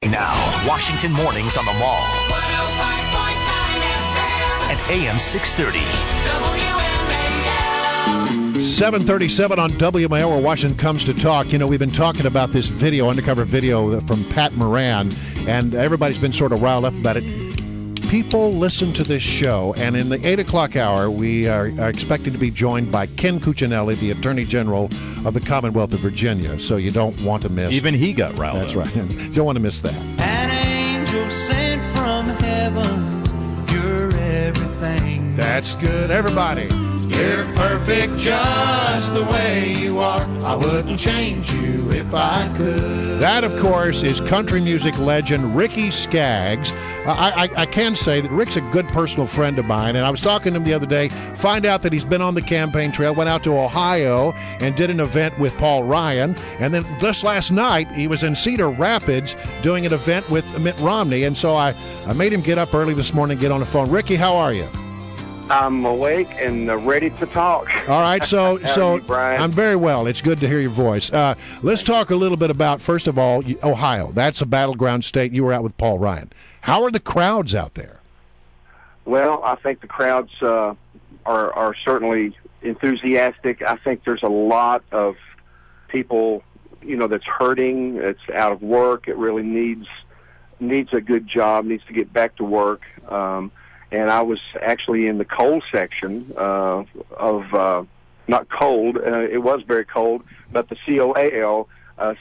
Now, Washington Mornings on the Mall. 105.9 FM. At AM 630. WMAL. 737 on WMAL, where Washington comes to talk. You know, we've been talking about this video, undercover video from Pat Moran, and everybody's been sort of riled up about it. People listen to this show, and in the 8 o'clock hour, we are expected to be joined by Ken Cuccinelli, the Attorney General of the Commonwealth of Virginia, so you don't want to miss. Even he got riled That's up. right. You don't want to miss that. An angel sent from heaven, you're everything. That's good, everybody. You're perfect just the way you are. I wouldn't change you if I could. That, of course, is country music legend Ricky Skaggs. I can say that Rick's a good personal friend of mine, and I was talking to him the other day, find out that he's been on the campaign trail, went out to Ohio and did an event with Paul Ryan, and then just last night he was in Cedar Rapids doing an event with Mitt Romney, and so I made him get up early this morning and get on the phone. Ricky, how are you? I'm awake and ready to talk. All right, so you, Brian? I'm very well. It's good to hear your voice. Let's talk a little bit about, first of all, Ohio. That's a battleground state. You were out with Paul Ryan. How are the crowds out there? Well, I think the crowds are certainly enthusiastic. I think there's a lot of people, that's hurting. It's out of work. It really needs a good job. Needs to get back to work. And I was actually in the cold section of not cold. It was very cold, but the COAL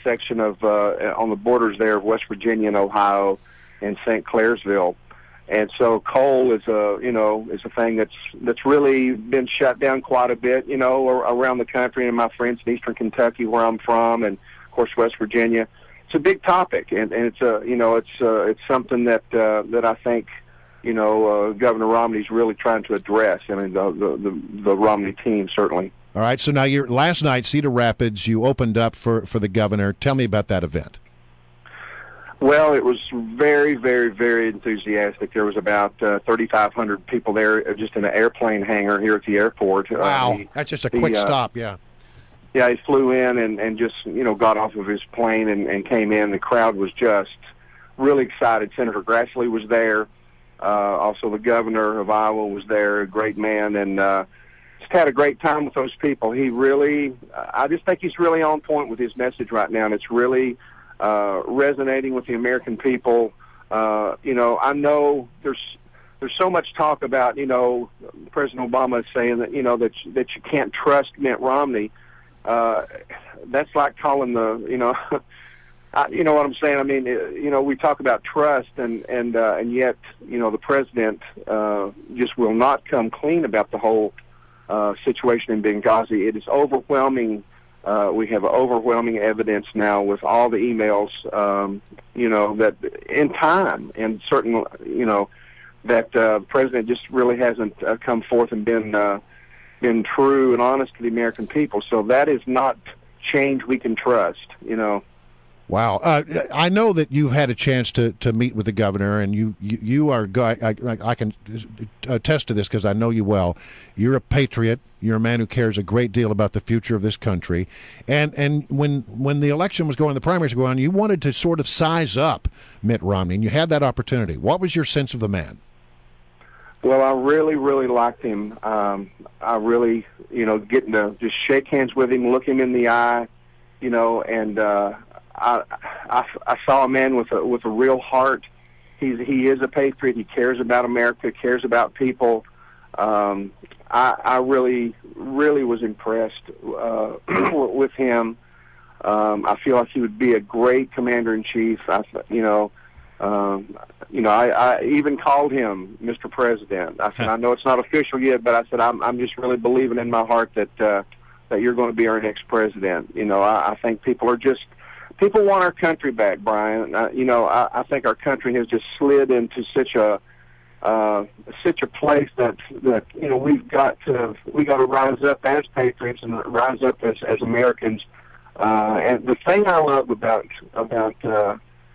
section of on the borders there of West Virginia and Ohio and St. Clairsville. And so coal is a thing that's really been shut down quite a bit, around the country. And my friends in Eastern Kentucky, where I'm from, and of course West Virginia, it's a big topic, and it's it's something that I think Governor Romney's really trying to address. I mean, the Romney team certainly. All right. So now, last night, Cedar Rapids, you opened up for the governor. Tell me about that event. Well, it was very, very, very enthusiastic. There was about 3,500 people there, just in an airplane hangar here at the airport. Wow, that's just a quick stop. Yeah. Yeah, he flew in and just got off of his plane and came in. The crowd was just really excited. Senator Grassley was there. Also, the governor of Iowa was there, a great man, and just had a great time with those people. I just think he's really on point with his message right now, and it's really resonating with the American people. I know there's so much talk about, President Obama is saying that, that you can't trust Mitt Romney. That's like calling you know what I'm saying? I mean, we talk about trust, and yet, the president just will not come clean about the whole situation in Benghazi. It is overwhelming. We have overwhelming evidence now with all the emails, that in time, and certain, that the president just really hasn't come forth and been true and honest to the American people. So that is not change we can trust, Wow. I know that you've had a chance to meet with the governor, and you are, I can attest to this because I know you well. You're a patriot. You're a man who cares a great deal about the future of this country. And when the election was going, the primaries were going on, you wanted to sort of size up Mitt Romney, and you had that opportunity. What was your sense of the man? Well, I really, really liked him. I really, getting to just shake hands with him, look him in the eye, and I saw a man with a real heart. He is a patriot. He cares about America, cares about people. I really, really was impressed with him. I feel like he would be a great commander-in-chief. I even called him Mr. President. I said, I know it's not official yet, but I said, I'm just really believing in my heart that you're going to be our next president. I think people want our country back, Brian. I think our country has just slid into such a place that we've got to rise up as patriots and rise up as Americans. And the thing I love about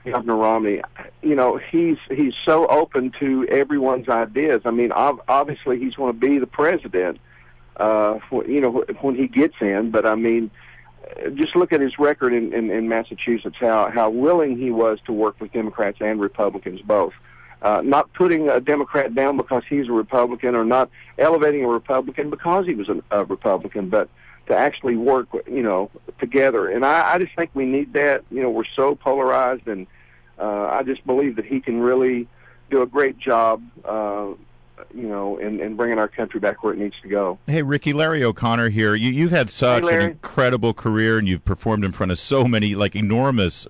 Governor Romney, he's so open to everyone's ideas. I mean, obviously he's going to be the president, when he gets in. But I mean, just look at his record in Massachusetts, how willing he was to work with Democrats and Republicans both. Not putting a Democrat down because he's a Republican, or not elevating a Republican because he was a Republican, but to actually work, together. And I just think we need that. We're so polarized, and I just believe that he can really do a great job, in bringing our country back where it needs to go. Hey, Ricky, Larry O'Connor here. You've had such an incredible career, and you've performed in front of so many, enormous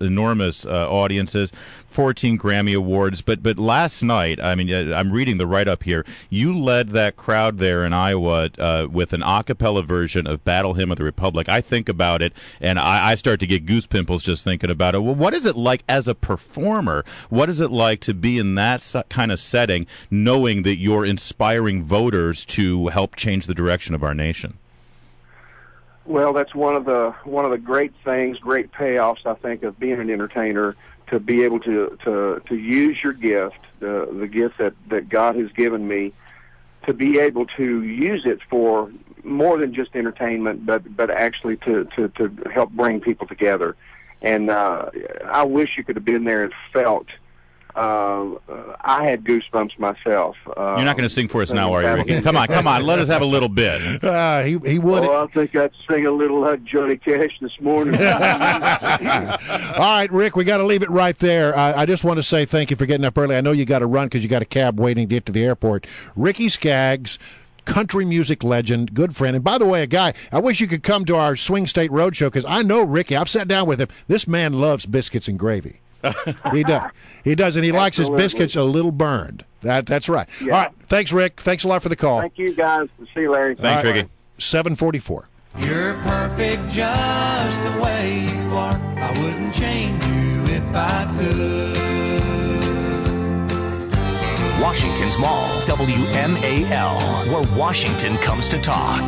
audiences, 14 Grammy Awards. But last night, I'm reading the write-up here, you led that crowd there in Iowa with an a cappella version of Battle Hymn of the Republic. I think about it, and I start to get goose pimples just thinking about it. Well, what is it like as a performer? What is it like to be in that kind of setting, knowing that you're inspiring voters to help change the direction of our nation? Well, that's one of the great things, great payoffs, I think, of being an entertainer, to be able to use your gift, the gift that God has given me, to be able to use it for more than just entertainment, but actually to help bring people together. And I wish you could have been there and felt. I had goosebumps myself. You're not going to sing for us now, are you, Ricky? Come on, let us have a little bit. He would. Oh, I think I'd sing a little like Johnny Cash this morning. All right, Rick, we got to leave it right there. I just want to say thank you for getting up early. I know you got to run because you got a cab waiting to get to the airport. Ricky Skaggs, country music legend, good friend. And by the way, a guy, I wish you could come to our Swing State Roadshow, because I know Ricky. I've sat down with him. This man loves biscuits and gravy. He does, and he likes his biscuits a little burned. That's right. Yeah. All right, thanks, Rick. Thanks a lot for the call. Thank you, guys. See you, Larry. Thanks, Ricky. 7:44. You're perfect just the way you are. I wouldn't change you if I could. Washington's Mall, WMAL, where Washington comes to talk.